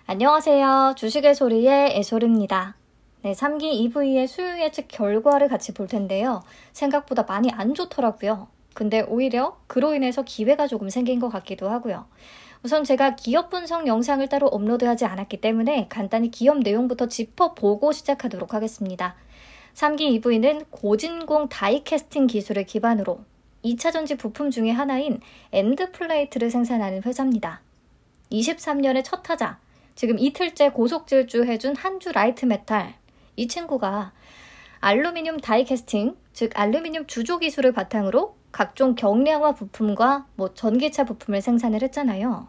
안녕하세요. 주식의 소리의 애솔입니다. 네, 3기 EV의 수요 예측 결과를 같이 볼 텐데요. 생각보다 많이 안 좋더라고요. 근데 오히려 그로 인해서 기회가 조금 생긴 것 같기도 하고요. 우선 제가 기업 분석 영상을 따로 업로드하지 않았기 때문에 간단히 기업 내용부터 짚어보고 시작하도록 하겠습니다. 3기 EV는 고진공 다이캐스팅 기술을 기반으로 2차전지 부품 중에 하나인 엔드플레이트를 생산하는 회사입니다. 23년의 첫 타자, 지금 이틀째 고속 질주해준 한주 라이트 메탈, 이 친구가 알루미늄 다이캐스팅, 즉 알루미늄 주조 기술을 바탕으로 각종 경량화 부품과 전기차 부품을 생산을 했잖아요.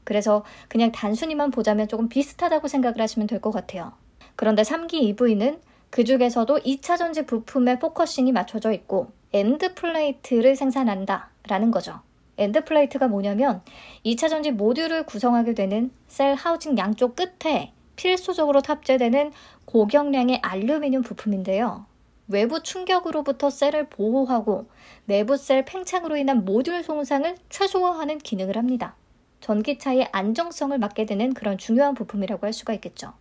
그래서 그냥 단순히만 보자면 조금 비슷하다고 생각을 하시면 될 것 같아요. 그런데 3기 EV는 그 중에서도 2차전지 부품에 포커싱이 맞춰져 있고 엔드플레이트를 생산한다 라는 거죠. 엔드플레이트가 뭐냐면 2차전지 모듈을 구성하게 되는 셀 하우징 양쪽 끝에 필수적으로 탑재되는 고경량의 알루미늄 부품인데요. 외부 충격으로부터 셀을 보호하고 내부 셀 팽창으로 인한 모듈 손상을 최소화하는 기능을 합니다. 전기차의 안정성을 맡게 되는 그런 중요한 부품이라고 할 수가 있겠죠.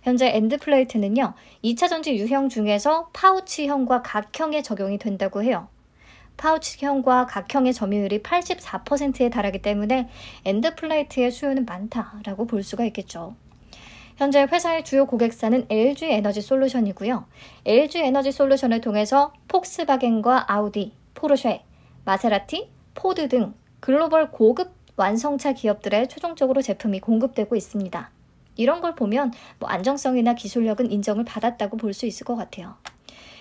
현재 엔드플레이트는요, 2차전지 유형 중에서 파우치형과 각형에 적용이 된다고 해요. 파우치형과 각형의 점유율이 84%에 달하기 때문에 엔드플레이트의 수요는 많다라고 볼 수가 있겠죠. 현재 회사의 주요 고객사는 LG에너지솔루션이고요. LG에너지솔루션을 통해서 폭스바겐과 아우디, 포르쉐, 마세라티, 포드 등 글로벌 고급 완성차 기업들에 최종적으로 제품이 공급되고 있습니다. 이런 걸 보면 안정성이나 기술력은 인정을 받았다고 볼 수 있을 것 같아요.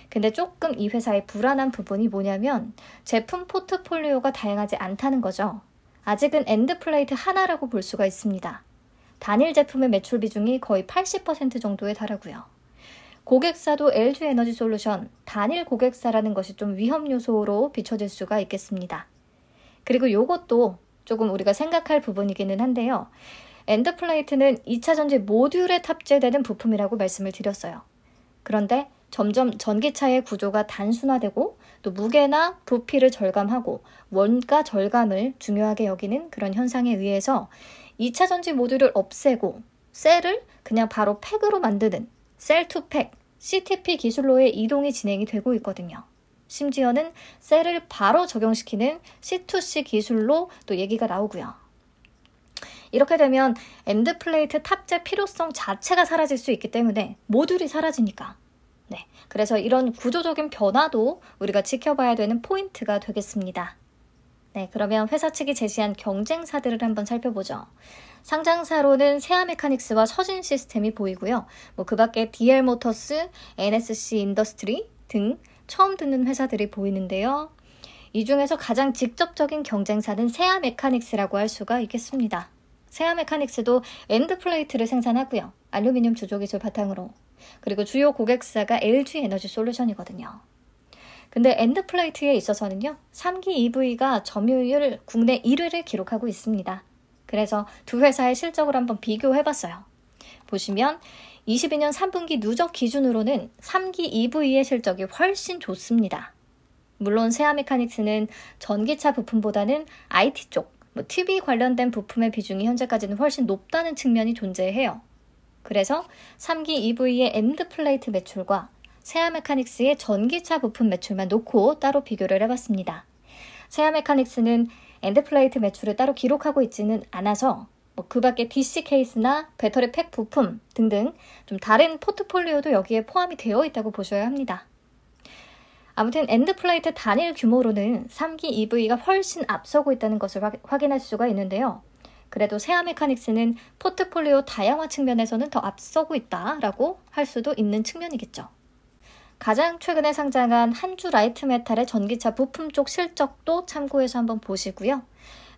근데 조금 이 회사의 불안한 부분이 뭐냐면 제품 포트폴리오가 다양하지 않다는 거죠. 아직은 엔드플레이트 하나라고 볼 수가 있습니다. 단일 제품의 매출 비중이 거의 80% 정도에 달하고요. 고객사도 LG에너지솔루션, 단일 고객사라는 것이 좀 위험 요소로 비춰질 수가 있겠습니다. 그리고 이것도 조금 우리가 생각할 부분이기는 한데요. 엔드플레이트는 2차전지 모듈에 탑재되는 부품이라고 말씀을 드렸어요. 그런데 점점 전기차의 구조가 단순화되고 또 무게나 부피를 절감하고 원가 절감을 중요하게 여기는 그런 현상에 의해서 2차전지 모듈을 없애고 셀을 그냥 바로 팩으로 만드는 셀2팩, CTP 기술로의 이동이 진행이 되고 있거든요. 심지어는 셀을 바로 적용시키는 C2C 기술로 또 얘기가 나오고요. 이렇게 되면 엔드플레이트 탑재 필요성 자체가 사라질 수 있기 때문에 모듈이 사라지니까. 네, 그래서 이런 구조적인 변화도 우리가 지켜봐야 되는 포인트가 되겠습니다. 네, 그러면 회사 측이 제시한 경쟁사들을 한번 살펴보죠. 상장사로는 세아메카닉스와 서진시스템이 보이고요. 그 밖에 DL모터스, NSC 인더스트리 등 처음 듣는 회사들이 보이는데요. 이 중에서 가장 직접적인 경쟁사는 세아메카닉스라고 할 수가 있겠습니다. 세아메카닉스도 엔드플레이트를 생산하고요. 알루미늄 주조 기술 바탕으로. 그리고 주요 고객사가 LG에너지솔루션이거든요. 근데 엔드플레이트에 있어서는요, 3기 EV가 점유율 국내 1위를 기록하고 있습니다. 그래서 두 회사의 실적을 한번 비교해봤어요. 보시면 22년 3분기 누적 기준으로는 3기 EV의 실적이 훨씬 좋습니다. 물론 세아메카닉스는 전기차 부품보다는 IT 쪽, TV 관련된 부품의 비중이 현재까지는 훨씬 높다는 측면이 존재해요. 그래서 3기 EV의 엔드플레이트 매출과 세아메카닉스의 전기차 부품 매출만 놓고 따로 비교를 해봤습니다. 세아메카닉스는 엔드플레이트 매출을 따로 기록하고 있지는 않아서 그 밖에 DC 케이스나 배터리 팩 부품 등등 좀 다른 포트폴리오도 여기에 포함이 되어 있다고 보셔야 합니다. 아무튼 엔드플레이트 단일 규모로는 3기 EV가 훨씬 앞서고 있다는 것을 확인할 수가 있는데요. 그래도 세아메카닉스는 포트폴리오 다양화 측면에서는 더 앞서고 있다라고 할 수도 있는 측면이겠죠. 가장 최근에 상장한 한주 라이트 메탈의 전기차 부품 쪽 실적도 참고해서 한번 보시고요.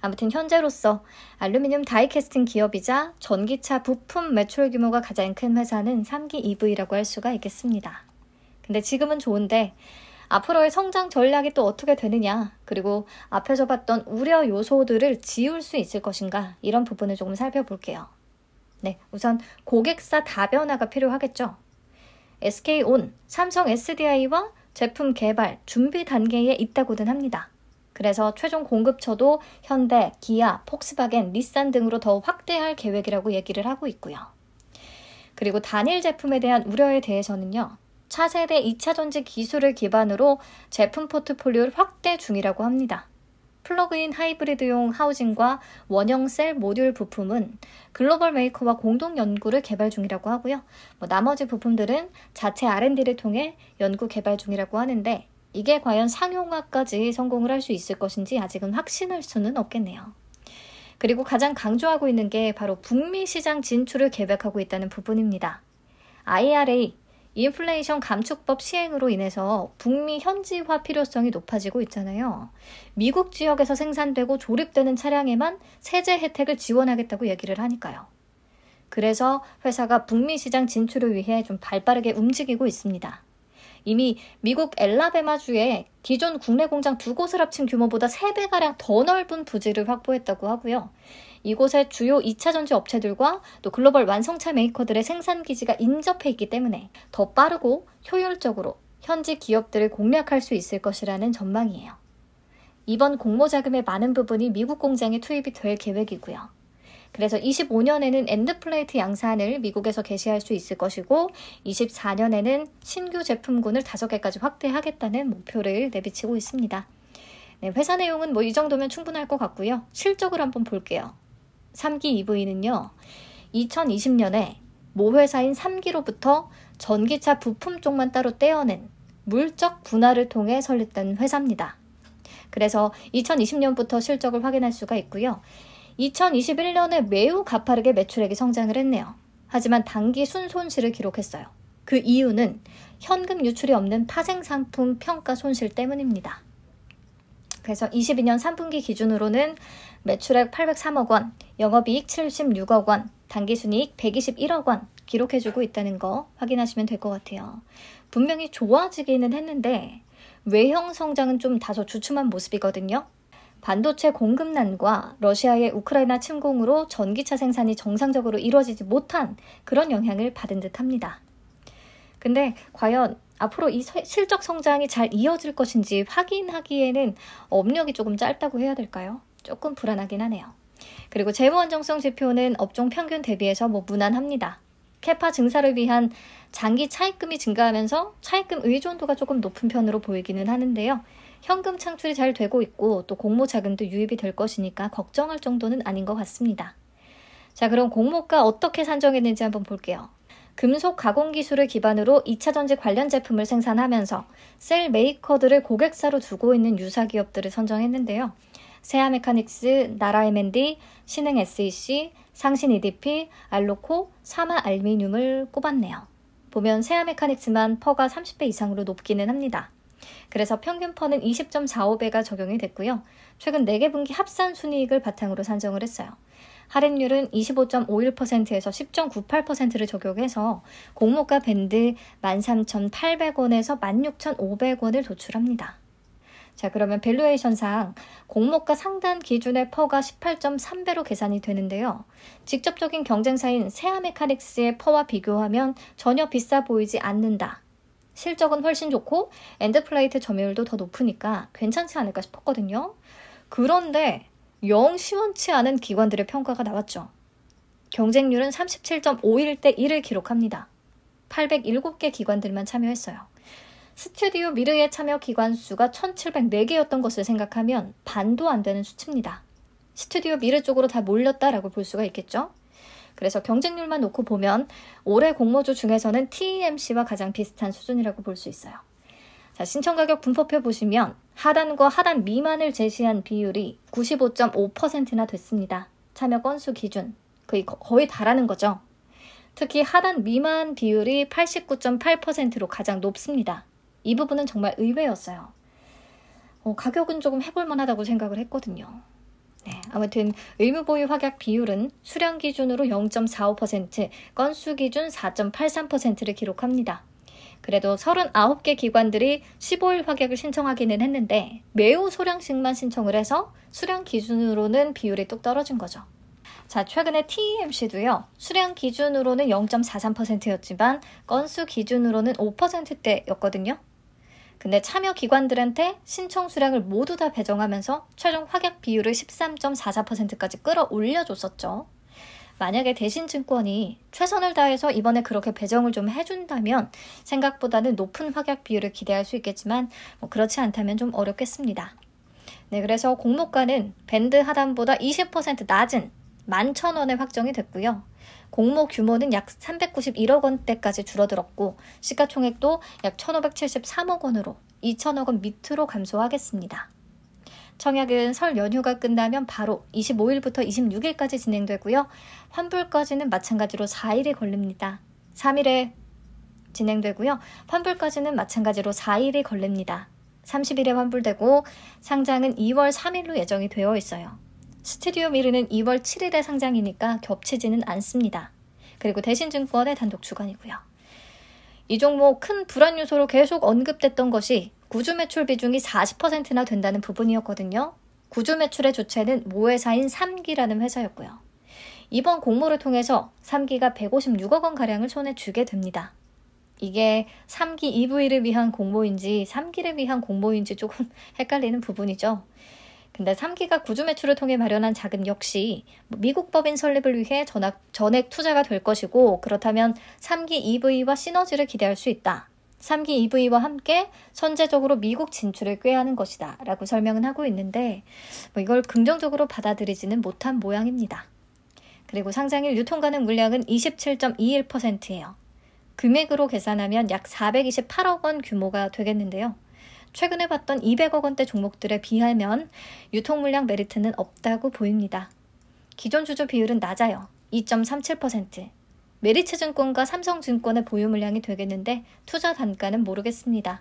아무튼 현재로서 알루미늄 다이캐스팅 기업이자 전기차 부품 매출 규모가 가장 큰 회사는 3기 EV라고 할 수가 있겠습니다. 근데 지금은 좋은데 앞으로의 성장 전략이 또 어떻게 되느냐, 그리고 앞에서 봤던 우려 요소들을 지울 수 있을 것인가, 이런 부분을 조금 살펴볼게요. 네, 우선 고객사 다변화가 필요하겠죠. SK온, 삼성 SDI와 제품 개발, 준비 단계에 있다고는 합니다. 그래서 최종 공급처도 현대, 기아, 폭스바겐, 닛산 등으로 더 확대할 계획이라고 얘기를 하고 있고요. 그리고 단일 제품에 대한 우려에 대해서는요. 차세대 2차 전지 기술을 기반으로 제품 포트폴리오를 확대 중이라고 합니다. 플러그인 하이브리드용 하우징과 원형 셀 모듈 부품은 글로벌 메이커와 공동 연구를 개발 중이라고 하고요. 나머지 부품들은 자체 R&D를 통해 연구 개발 중이라고 하는데 이게 과연 상용화까지 성공을 할 수 있을 것인지 아직은 확신할 수는 없겠네요. 그리고 가장 강조하고 있는 게 바로 북미 시장 진출을 계획하고 있다는 부분입니다. IRA, 인플레이션 감축법 시행으로 인해서 북미 현지화 필요성이 높아지고 있잖아요. 미국 지역에서 생산되고 조립되는 차량에만 세제 혜택을 지원하겠다고 얘기를 하니까요. 그래서 회사가 북미 시장 진출을 위해 좀 발빠르게 움직이고 있습니다. 이미 미국 엘라베마주에 기존 국내 공장 2곳을 합친 규모보다 3배가량 더 넓은 부지를 확보했다고 하고요. 이곳에 주요 2차 전지 업체들과 또 글로벌 완성차 메이커들의 생산 기지가 인접해 있기 때문에 더 빠르고 효율적으로 현지 기업들을 공략할 수 있을 것이라는 전망이에요. 이번 공모 자금의 많은 부분이 미국 공장에 투입이 될 계획이고요. 그래서 25년에는 엔드플레이트 양산을 미국에서 개시할 수 있을 것이고 24년에는 신규 제품군을 5개까지 확대하겠다는 목표를 내비치고 있습니다. 네, 회사 내용은 이 정도면 충분할 것 같고요. 실적을 한번 볼게요. 3기 EV는요. 2020년에 모 회사인 3기로부터 전기차 부품 쪽만 따로 떼어낸 물적 분할을 통해 설립된 회사입니다. 그래서 2020년부터 실적을 확인할 수가 있고요. 2021년에 매우 가파르게 매출액이 성장을 했네요. 하지만 단기 순손실을 기록했어요. 그 이유는 현금 유출이 없는 파생상품 평가 손실 때문입니다. 그래서 22년 3분기 기준으로는 매출액 803억 원, 영업이익 76억 원, 단기순이익 121억 원 기록해주고 있다는 거 확인하시면 될 것 같아요. 분명히 좋아지기는 했는데 외형 성장은 좀 다소 주춤한 모습이거든요. 반도체 공급난과 러시아의 우크라이나 침공으로 전기차 생산이 정상적으로 이루어지지 못한 그런 영향을 받은 듯합니다. 근데 과연 앞으로 이 실적 성장이 잘 이어질 것인지 확인하기에는 업력이 조금 짧다고 해야 될까요? 조금 불안하긴 하네요. 그리고 재무 안정성 지표는 업종 평균 대비해서 무난합니다. 캐파 증사를 위한 장기 차입금이 증가하면서 차입금 의존도가 조금 높은 편으로 보이기는 하는데요. 현금 창출이 잘 되고 있고 또 공모 자금도 유입이 될 것이니까 걱정할 정도는 아닌 것 같습니다. 자, 그럼 공모가 어떻게 산정했는지 한번 볼게요. 금속 가공 기술을 기반으로 2차 전지 관련 제품을 생산하면서 셀 메이커들을 고객사로 두고 있는 유사 기업들을 선정했는데요. 세아메카닉스, 나라 M&D, 신흥 SEC, 상신 EDP, 알로코, 사마 알미늄을 꼽았네요. 보면 세아메카닉스만 퍼가 30배 이상으로 높기는 합니다. 그래서 평균 퍼는 20.45배가 적용이 됐고요. 최근 4개 분기 합산 순이익을 바탕으로 산정을 했어요. 할인율은 25.51%에서 10.98%를 적용해서 공모가 밴드 13,800원에서 16,500원을 도출합니다. 자, 그러면 밸류에이션상 공모가 상단 기준의 퍼가 18.3배로 계산이 되는데요. 직접적인 경쟁사인 세아메카닉스의 퍼와 비교하면 전혀 비싸 보이지 않는다. 실적은 훨씬 좋고 엔드플레이트 점유율도 더 높으니까 괜찮지 않을까 싶었거든요. 그런데 영 시원치 않은 기관들의 평가가 나왔죠. 경쟁률은 37.51대 1을 기록합니다. 807개 기관들만 참여했어요. 스튜디오 미르의 참여 기관 수가 1,704개였던 것을 생각하면 반도 안 되는 수치입니다. 스튜디오 미르 쪽으로 다 몰렸다라고 볼 수가 있겠죠. 그래서 경쟁률만 놓고 보면 올해 공모주 중에서는 TEMC와 가장 비슷한 수준이라고 볼 수 있어요. 자, 신청 가격 분포표 보시면 하단과 하단 미만을 제시한 비율이 95.5%나 됐습니다. 참여 건수 기준, 거의 달하는 거죠. 특히 하단 미만 비율이 89.8%로 가장 높습니다. 이 부분은 정말 의외였어요. 가격은 조금 해볼 만하다고 생각을 했거든요. 네, 아무튼 의무 보유 확약 비율은 수량 기준으로 0.45%, 건수 기준 4.83%를 기록합니다. 그래도 39개 기관들이 15일 확약을 신청하기는 했는데 매우 소량씩만 신청을 해서 수량 기준으로는 비율이 뚝 떨어진 거죠. 자, 최근에 TEMC도요. 수량 기준으로는 0.43%였지만 건수 기준으로는 5%대였거든요. 근데 참여 기관들한테 신청 수량을 모두 다 배정하면서 최종 확약 비율을 13.44%까지 끌어올려줬었죠. 만약에 대신증권이 최선을 다해서 이번에 그렇게 배정을 좀 해준다면 생각보다는 높은 확약 비율을 기대할 수 있겠지만 그렇지 않다면 좀 어렵겠습니다. 네, 그래서 공모가는 밴드 하단보다 20% 낮은 11,000원에 확정이 됐고요. 공모 규모는 약 391억 원대까지 줄어들었고 시가총액도 약 1,573억 원으로 2,000억 원 밑으로 감소하겠습니다. 청약은 설 연휴가 끝나면 바로 25일부터 26일까지 진행되고요. 환불까지는 마찬가지로 4일이 걸립니다. 3일에 진행되고요. 환불까지는 마찬가지로 4일이 걸립니다. 30일에 환불되고 상장은 2월 3일로 예정이 되어 있어요. 스튜디오 미르는 2월 7일에 상장이니까 겹치지는 않습니다. 그리고 대신증권의 단독 주관이고요. 이 종목 큰 불안 요소로 계속 언급됐던 것이 구주 매출 비중이 40%나 된다는 부분이었거든요. 구주 매출의 주체는 모회사인 3기라는 회사였고요. 이번 공모를 통해서 3기가 156억 원가량을 손에 쥐게 됩니다. 이게 3기 EV를 위한 공모인지 3기를 위한 공모인지 조금 헷갈리는 부분이죠. 근데 3기가 구주 매출을 통해 마련한 자금 역시 미국 법인 설립을 위해 전액 투자가 될 것이고 그렇다면 3기 EV와 시너지를 기대할 수 있다. 3기 EV와 함께 선제적으로 미국 진출을 꾀하는 것이다 라고 설명은 하고 있는데 이걸 긍정적으로 받아들이지는 못한 모양입니다. 그리고 상장일 유통가능 물량은 27.21%예요. 금액으로 계산하면 약 428억 원 규모가 되겠는데요. 최근에 봤던 200억 원대 종목들에 비하면 유통 물량 메리트는 없다고 보입니다. 기존 주주 비율은 낮아요. 2.37%. 메리츠증권과 삼성증권의 보유 물량이 되겠는데 투자 단가는 모르겠습니다.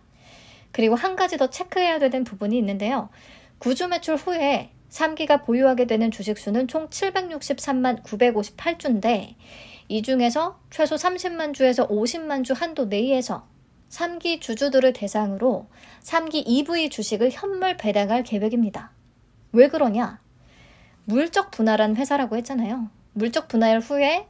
그리고 한 가지 더 체크해야 되는 부분이 있는데요. 구주 매출 후에 3기가 보유하게 되는 주식수는 총 763만 958주인데 이 중에서 최소 30만 주에서 50만 주 한도 내에서 3기 주주들을 대상으로 3기 EV 주식을 현물 배당할 계획입니다. 왜 그러냐? 물적 분할한 회사라고 했잖아요. 물적 분할 후에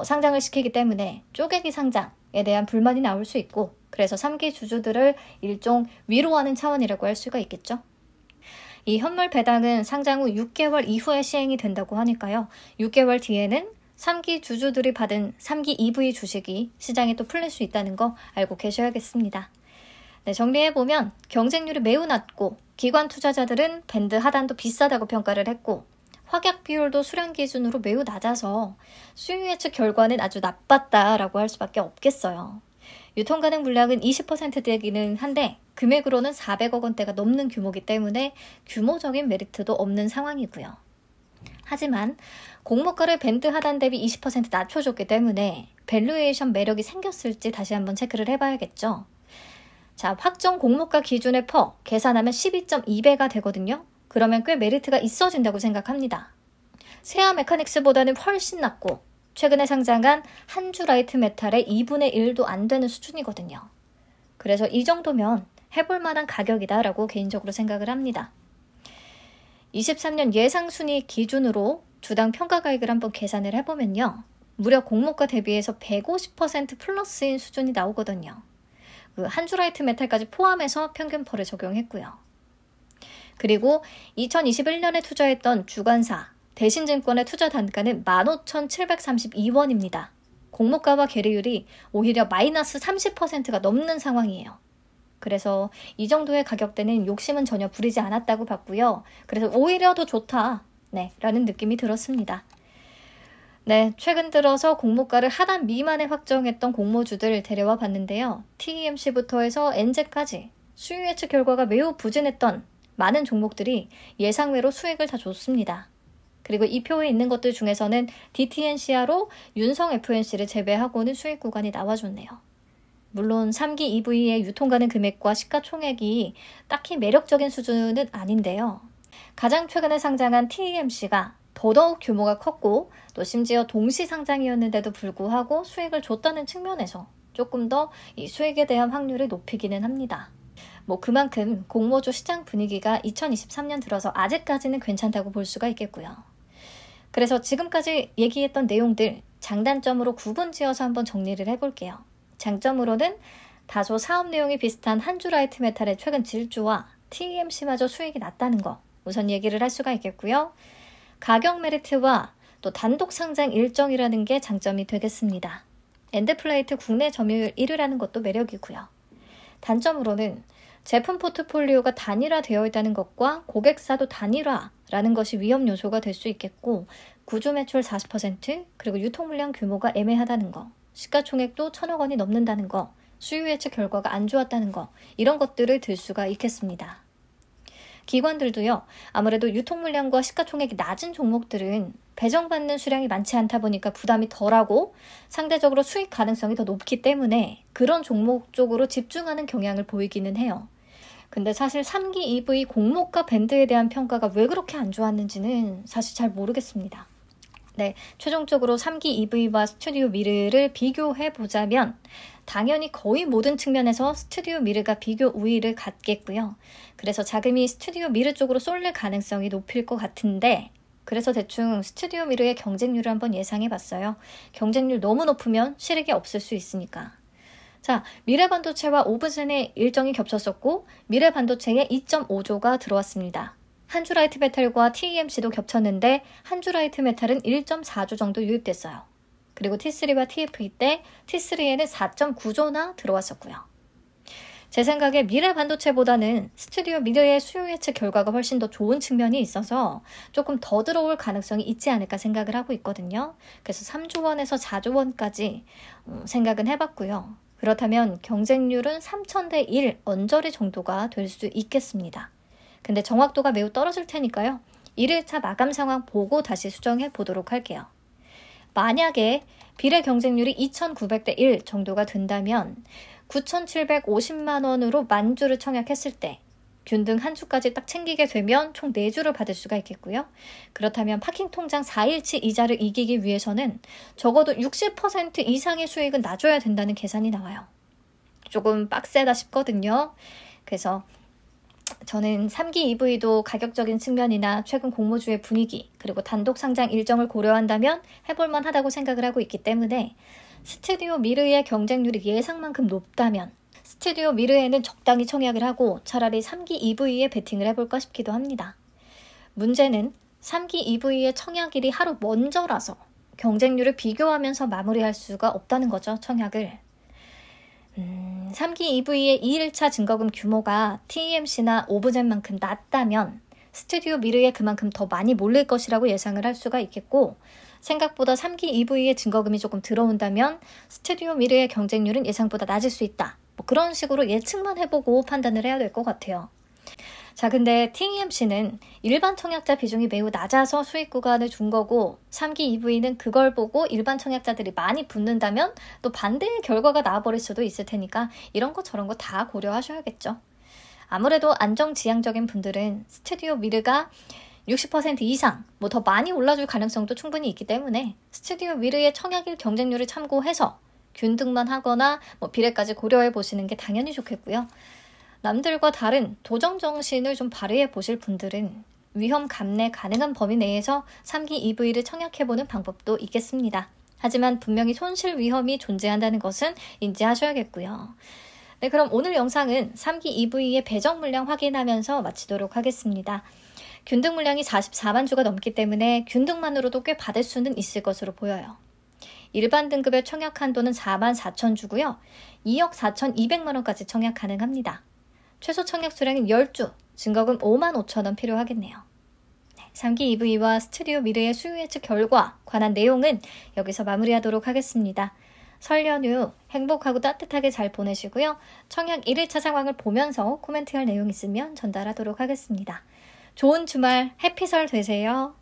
상장을 시키기 때문에 쪼개기 상장에 대한 불만이 나올 수 있고 그래서 3기 주주들을 일종 위로하는 차원이라고 할 수가 있겠죠. 이 현물 배당은 상장 후 6개월 이후에 시행이 된다고 하니까요. 6개월 뒤에는 3기 주주들이 받은 3기 EV 주식이 시장에 또 풀릴 수 있다는 거 알고 계셔야겠습니다. 네, 정리해보면 경쟁률이 매우 낮고 기관 투자자들은 밴드 하단도 비싸다고 평가를 했고 확약 비율도 수량 기준으로 매우 낮아서 수익 예측 결과는 아주 나빴다라고 할 수밖에 없겠어요. 유통 가능 물량은 20%대이기는 한데 금액으로는 400억 원대가 넘는 규모이기 때문에 규모적인 메리트도 없는 상황이고요. 하지만 공모가를 밴드 하단 대비 20% 낮춰줬기 때문에 밸류에이션 매력이 생겼을지 다시 한번 체크를 해봐야겠죠. 자, 확정 공모가 기준의 퍼 계산하면 12.2배가 되거든요. 그러면 꽤 메리트가 있어진다고 생각합니다. 세아 메카닉스보다는 훨씬 낮고 최근에 상장한 한주라이트 메탈의 2분의 1도 안 되는 수준이거든요. 그래서 이 정도면 해볼 만한 가격이다라고 개인적으로 생각을 합니다. 23년 예상순이익 기준으로 주당 평가가액을 한번 계산을 해보면요. 무려 공모가 대비해서 150% 플러스인 수준이 나오거든요. 그 한주라이트 메탈까지 포함해서 평균퍼를 적용했고요. 그리고 2021년에 투자했던 주관사, 대신증권의 투자 단가는 15,732원입니다. 공모가와 계리율이 오히려 마이너스 30%가 넘는 상황이에요. 그래서 이 정도의 가격대는 욕심은 전혀 부리지 않았다고 봤고요. 그래서 오히려 더 좋다, 라는 느낌이 들었습니다. 네, 최근 들어서 공모가를 하단 미만에 확정했던 공모주들 데려와 봤는데요. TEMC부터 해서 엔제까지 수익 예측 결과가 매우 부진했던 많은 종목들이 예상외로 수익을 다 줬습니다. 그리고 이 표에 있는 것들 중에서는 DTNCR로 윤성 FNC를 제외하고는 수익 구간이 나와줬네요. 물론 3기 EV의 유통가능 금액과 시가총액이 딱히 매력적인 수준은 아닌데요. 가장 최근에 상장한 TEMC가 더더욱 규모가 컸고 또 심지어 동시 상장이었는데도 불구하고 수익을 줬다는 측면에서 조금 더 이 수익에 대한 확률을 높이기는 합니다. 그만큼 공모주 시장 분위기가 2023년 들어서 아직까지는 괜찮다고 볼 수가 있겠고요. 그래서 지금까지 얘기했던 내용들 장단점으로 구분지어서 한번 정리를 해볼게요. 장점으로는 다소 사업 내용이 비슷한 한주라이트 메탈의 최근 질주와 TEMC마저 수익이 낮다는 거 우선 얘기를 할 수가 있겠고요. 가격 메리트와 또 단독 상장 일정이라는 게 장점이 되겠습니다. 엔드플레이트 국내 점유율 1위라는 것도 매력이고요. 단점으로는 제품 포트폴리오가 단일화되어 있다는 것과 고객사도 단일화라는 것이 위험 요소가 될 수 있겠고 구주 매출 40% 그리고 유통 물량 규모가 애매하다는 거, 시가총액도 1,000억 원이 넘는다는 거, 수요 예측 결과가 안 좋았다는 거 이런 것들을 들 수가 있겠습니다. 기관들도요. 아무래도 유통 물량과 시가총액이 낮은 종목들은 배정받는 수량이 많지 않다 보니까 부담이 덜하고 상대적으로 수익 가능성이 더 높기 때문에 그런 종목 쪽으로 집중하는 경향을 보이기는 해요. 근데 사실 3기 EV 공모가 밴드에 대한 평가가 왜 그렇게 안 좋았는지는 사실 잘 모르겠습니다. 네, 최종적으로 3기 EV와 스튜디오 미르를 비교해 보자면 당연히 거의 모든 측면에서 스튜디오 미르가 비교 우위를 갖겠고요. 그래서 자금이 스튜디오 미르 쪽으로 쏠릴 가능성이 높을 것 같은데 그래서 대충 스튜디오 미르의 경쟁률을 한번 예상해 봤어요. 경쟁률 너무 높으면 실익이 없을 수 있으니까. 자, 미래반도체와 오브젠의 일정이 겹쳤었고 미래반도체에 2.5조가 들어왔습니다. 한주라이트 메탈과 TEMC도 겹쳤는데 한주라이트 메탈은 1.4조 정도 유입됐어요. 그리고 T3와 TFE 때 T3에는 4.9조나 들어왔었고요. 제 생각에 미래 반도체보다는 스튜디오 미르의 수요 예측 결과가 훨씬 더 좋은 측면이 있어서 조금 더 들어올 가능성이 있지 않을까 생각을 하고 있거든요. 그래서 3조 원에서 4조 원까지 생각은 해봤고요. 그렇다면 경쟁률은 3,000대 1 언저리 정도가 될 수 있겠습니다. 근데 정확도가 매우 떨어질 테니까요. 1일차 마감 상황 보고 다시 수정해 보도록 할게요. 만약에 비례 경쟁률이 2,900대 1 정도가 된다면 9,750만 원으로 만주를 청약했을 때 균등 한 주까지 딱 챙기게 되면 총 4주를 받을 수가 있겠고요. 그렇다면 파킹 통장 4일치 이자를 이기기 위해서는 적어도 60% 이상의 수익은 놔줘야 된다는 계산이 나와요. 조금 빡세다 싶거든요. 그래서 저는 3기 EV도 가격적인 측면이나 최근 공모주의 분위기 그리고 단독 상장 일정을 고려한다면 해볼만 하다고 생각을 하고 있기 때문에 스튜디오 미르의 경쟁률이 예상만큼 높다면 스튜디오 미르에는 적당히 청약을 하고 차라리 3기 EV에 베팅을 해볼까 싶기도 합니다. 문제는 3기 EV의 청약일이 하루 먼저라서 경쟁률을 비교하면서 마무리할 수가 없다는 거죠, 청약을. 3기 EV의 2일차 증거금 규모가 TEMC나 오브젠만큼 낮다면 스튜디오 미르에 그만큼 더 많이 몰릴 것이라고 예상을 할 수가 있겠고 생각보다 3기 EV의 증거금이 조금 들어온다면 스튜디오 미르의 경쟁률은 예상보다 낮을 수 있다. 뭐 그런 식으로 예측만 해보고 판단을 해야 될 것 같아요. 자, 근데 TEMC는 일반 청약자 비중이 매우 낮아서 수익 구간을 준 거고 3기 EV는 그걸 보고 일반 청약자들이 많이 붙는다면 또 반대의 결과가 나와버릴 수도 있을 테니까 이런 거 저런 거 다 고려하셔야겠죠. 아무래도 안정지향적인 분들은 스튜디오 미르가 60% 이상 뭐 더 많이 올라줄 가능성도 충분히 있기 때문에 스튜디오 미르의 청약일 경쟁률을 참고해서 균등만 하거나 뭐 비례까지 고려해 보시는 게 당연히 좋겠고요. 남들과 다른 도전 정신을 좀 발휘해 보실 분들은 위험 감내 가능한 범위 내에서 3기 EV를 청약해보는 방법도 있겠습니다. 하지만 분명히 손실 위험이 존재한다는 것은 인지하셔야겠고요. 네, 그럼 오늘 영상은 3기 EV의 배정 물량 확인하면서 마치도록 하겠습니다. 균등 물량이 44만 주가 넘기 때문에 균등만으로도 꽤 받을 수는 있을 것으로 보여요. 일반 등급의 청약 한도는 4만 4천 주고요. 2억 4,200만 원까지 청약 가능합니다. 최소 청약 수량은 10주, 증거금 5만 5천 원 필요하겠네요. 3기 EV와 스튜디오 미르의 수요 예측 결과 관한 내용은 여기서 마무리하도록 하겠습니다. 설 연휴 행복하고 따뜻하게 잘 보내시고요. 청약 1일차 상황을 보면서 코멘트할 내용 있으면 전달하도록 하겠습니다. 좋은 주말 해피설 되세요.